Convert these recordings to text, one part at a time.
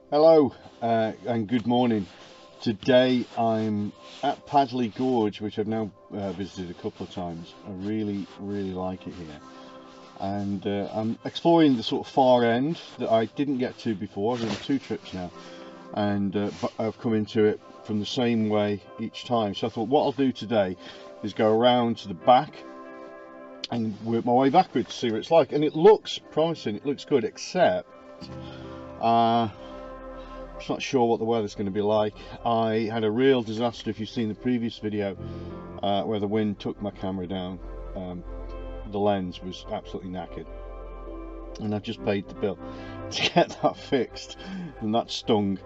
Hello and good morning. Today I'm at Padley Gorge, which I've now visited a couple of times. I really like it here, and I'm exploring the sort of far end that I didn't get to before. I've done 2 trips now, and but I've come into it from the same way each time. So I thought what I'll do today is go around to the back and work my way backwards to see what it's like. And it looks promising, it looks good, except I'm not sure what the weather's going to be like. I had a real disaster, if you've seen the previous video, where the wind took my camera down. The lens was absolutely knackered, and I've just paid the bill to get that fixed, and that stung.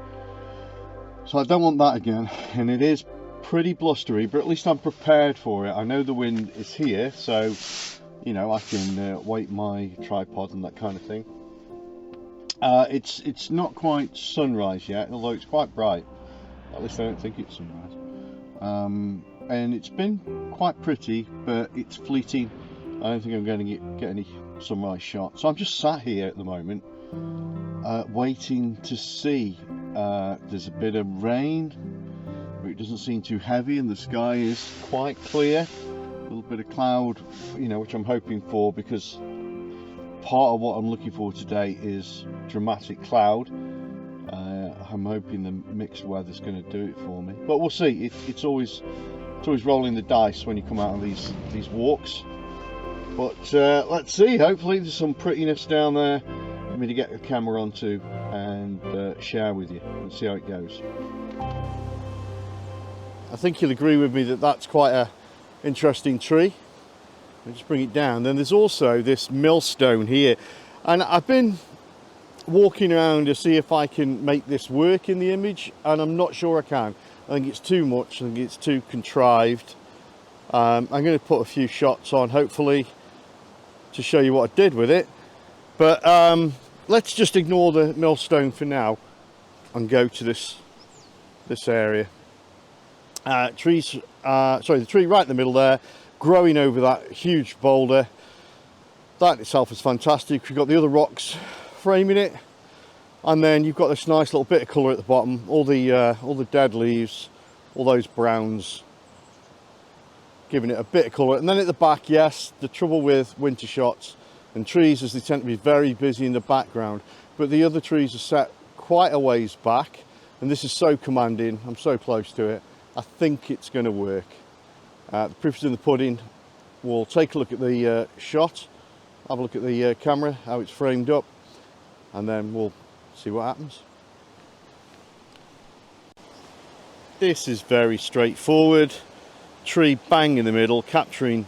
So I don't want that again, and it is pretty blustery, but at least I'm prepared for it. I know the wind is here, so you know I can weight my tripod and that kind of thing. It's not quite sunrise yet, although it's quite bright. At least I don't think it's sunrise. And it's been quite pretty, but it's fleeting. I don't think I'm going to get any sunrise shots. So I'm just sat here at the moment, waiting to see. There's a bit of rain, but it doesn't seem too heavy, and the sky is quite clear. A little bit of cloud, you know, which I'm hoping for, because part of what I'm looking for today is dramatic cloud. I'm hoping the mixed weather's going to do it for me, but we'll see. It's always rolling the dice when you come out of these walks. But let's see. Hopefully there's some prettiness down there for me to get the camera onto and share with you and see how it goes. I think you'll agree with me that that's quite a interesting tree. I'll just bring it down. Then there's also this millstone here, and I've been walking around to see if I can make this work in the image, and I'm not sure I can. I think it's too much. I think it's too contrived. I'm going to put a few shots on, hopefully, to show you what I did with it. But let's just ignore the millstone for now and go to this area. The tree right in the middle there, growing over that huge boulder. That itself is fantastic. We've got the other rocks framing it, and then you've got this nice little bit of colour at the bottom. All the dead leaves, all those browns, giving it a bit of colour. And then at the back, yes, the trouble with winter shots and trees is they tend to be very busy in the background, but the other trees are set quite a ways back, and this is so commanding. I'm so close to it. I think it's going to work. The proof is in the pudding. We'll take a look at the shot, have a look at the camera, how it's framed up, and then we'll see what happens. This is very straightforward. Tree bang in the middle, capturing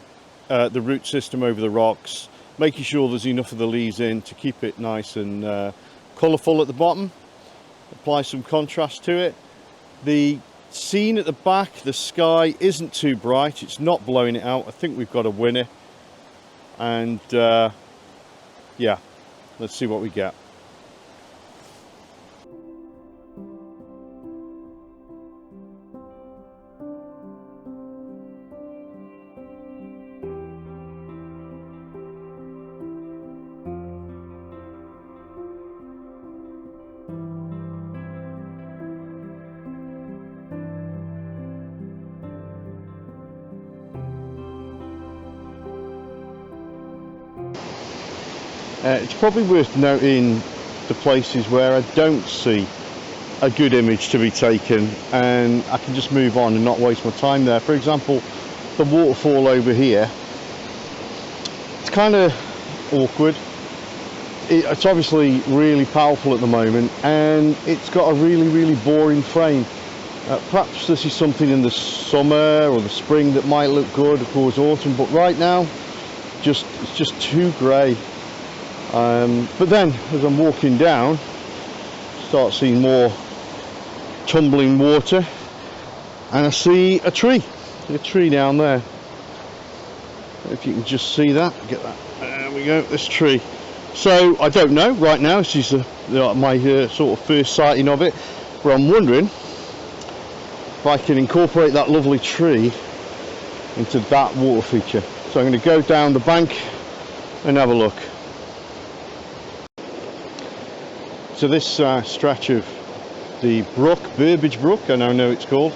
the root system over the rocks, making sure there's enough of the leaves in to keep it nice and colourful at the bottom. Apply some contrast to it. The scene at the back, the sky isn't too bright, it's not blowing it out. I think we've got a winner, and yeah, let's see what we get. It's probably worth noting the places where I don't see a good image to be taken, and I can just move on and not waste my time there. For example, the waterfall over here, it's kind of awkward. It's obviously really powerful at the moment, and it's got a really boring frame. Perhaps this is something in the summer or the spring that might look good, of course autumn, but right now it's just too grey. But then as I'm walking down, start seeing more tumbling water, and I see a tree down there. If you can just see that, get that, there we go, this tree. So I don't know right now, this is my sort of first sighting of it, but I'm wondering if I can incorporate that lovely tree into that water feature. So I'm going to go down the bank and have a look. So this stretch of the brook, Burbage Brook, I now know it's called,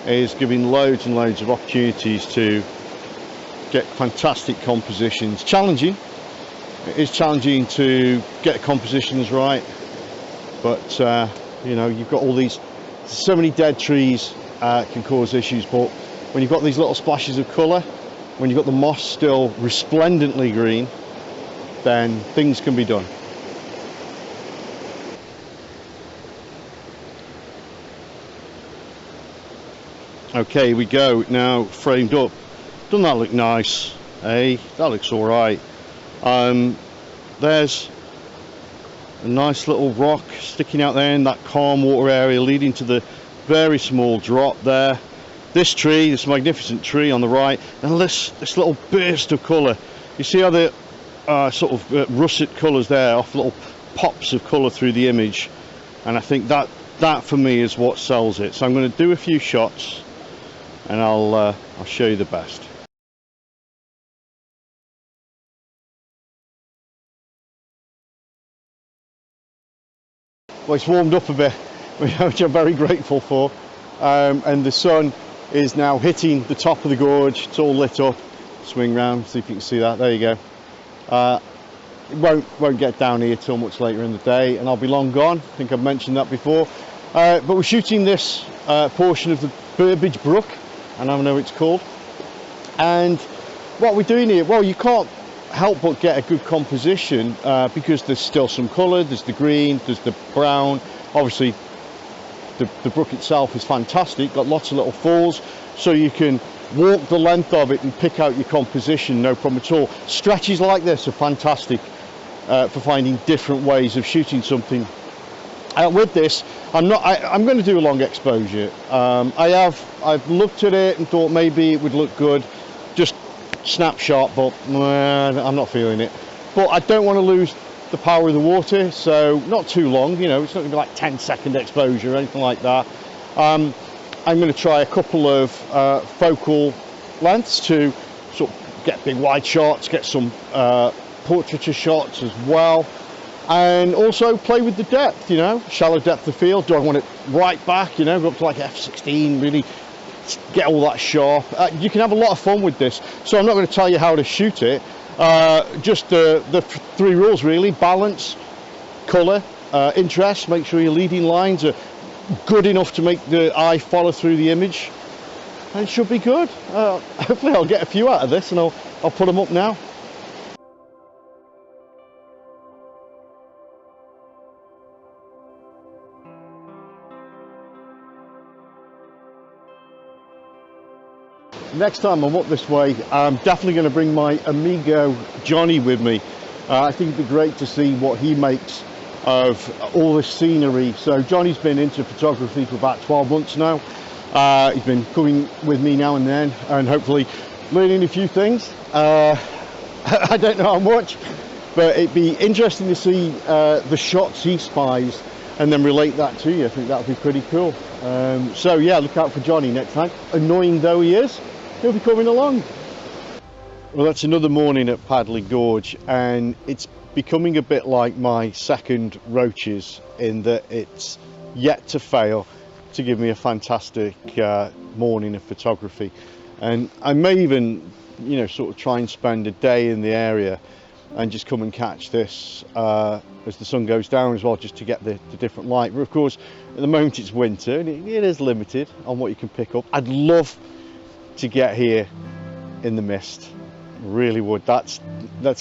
is giving loads and loads of opportunities to get fantastic compositions. Challenging. It is challenging to get the compositions right, but you know, you've got all these, so many dead trees can cause issues, but when you've got these little splashes of colour, when you've got the moss still resplendently green, then things can be done. Okay, here we go, now framed up. Doesn't that look nice? Hey, that looks all right. There's a nice little rock sticking out there in that calm water area, leading to the very small drop there. This tree, this magnificent tree on the right, and this little burst of colour. You see how the sort of russet colours there, off little pops of colour through the image, and I think that for me is what sells it. So I'm going to do a few shots, and I'll show you the best. Well, it's warmed up a bit, which I'm very grateful for, and the sun is now hitting the top of the gorge. It's all lit up. Swing round, see if you can see that. There you go. It won't get down here till much later in the day, and I'll be long gone. I think I've mentioned that before. But we're shooting this portion of the Burbage Brook, and I know it's called. And what we're doing here, well, you can't help but get a good composition because there's still some colour. There's the green, there's the brown. Obviously, the brook itself is fantastic, got lots of little falls, so you can walk the length of it and pick out your composition, no problem at all. Stretches like this are fantastic for finding different ways of shooting something. With this, I'm going to do a long exposure. I've looked at it and thought maybe it would look good, just snapshot, but I'm not feeling it. But I don't want to lose the power of the water, so not too long, you know, it's not going to be like 10-second exposure or anything like that. I'm going to try a couple of focal lengths to sort of get big wide shots, get some portraiture shots as well, and also play with the depth, you know, shallow depth of field. Do I want it right back, you know, go up to like f16, really get all that sharp? You can have a lot of fun with this, so I'm not going to tell you how to shoot it. Just the three rules really: balance, colour, interest. Make sure your leading lines are good enough to make the eye follow through the image, and it should be good. Hopefully I'll get a few out of this, and I'll put them up now. Next time I'm up this way, I'm definitely going to bring my amigo Johnny with me. I think it'd be great to see what he makes of all this scenery. So Johnny's been into photography for about 12 months now. He's been coming with me now and then, and hopefully learning a few things. I don't know how much, but it'd be interesting to see the shots he spies and then relate that to you. I think that would be pretty cool. So yeah, look out for Johnny next time. Annoying though he is, he'll be coming along. Well, that's another morning at Padley Gorge, and it's becoming a bit like my second Roaches in that it's yet to fail to give me a fantastic morning of photography. And I may even, you know, sort of try and spend a day in the area and just come and catch this as the sun goes down as well, just to get the different light. But of course, at the moment it's winter and it is limited on what you can pick up. I'd love to get here in the mist, really would. That's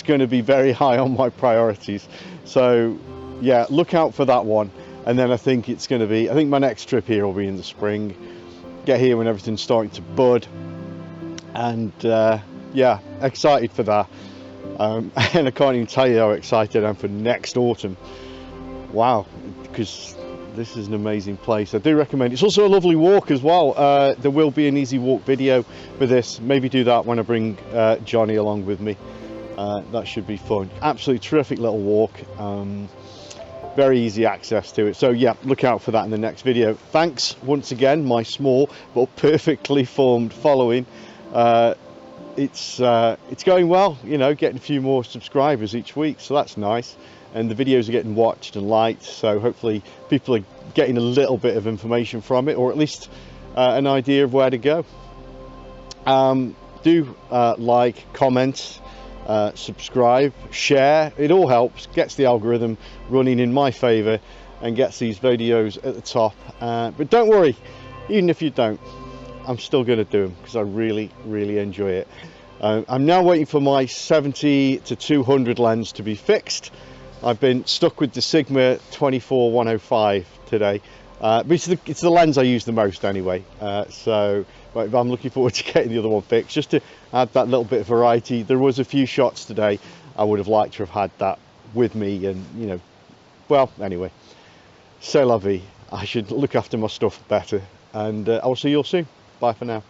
going to be very high on my priorities. So yeah, look out for that one. And then I think my next trip here will be in the spring. Get here when everything's starting to bud, and yeah, excited for that. And I can't even tell you how excited I am for next autumn. Wow, because this is an amazing place. I do recommend it. It's also a lovely walk as well. There will be an easy walk video for this. Maybe do that when I bring Johnny along with me. That should be fun. Absolutely terrific little walk. Very easy access to it. So yeah, look out for that in the next video. Thanks once again, my small but perfectly formed following. it's going well, you know, getting a few more subscribers each week, so that's nice. And the videos are getting watched and liked, so hopefully people are getting a little bit of information from it, or at least an idea of where to go. Do like, comment, subscribe, share. It all helps, gets the algorithm running in my favor and gets these videos at the top. But don't worry, even if you don't, I'm still going to do them because I really enjoy it. I'm now waiting for my 70 to 200 lens to be fixed. I've been stuck with the Sigma 24-105 today, but it's the lens I use the most anyway, so but I'm looking forward to getting the other one fixed, just to add that little bit of variety. There was a few shots today I would have liked to have had that with me, and you know, well, anyway, c'est la vie. I should look after my stuff better, and I'll see you all soon. Bye for now.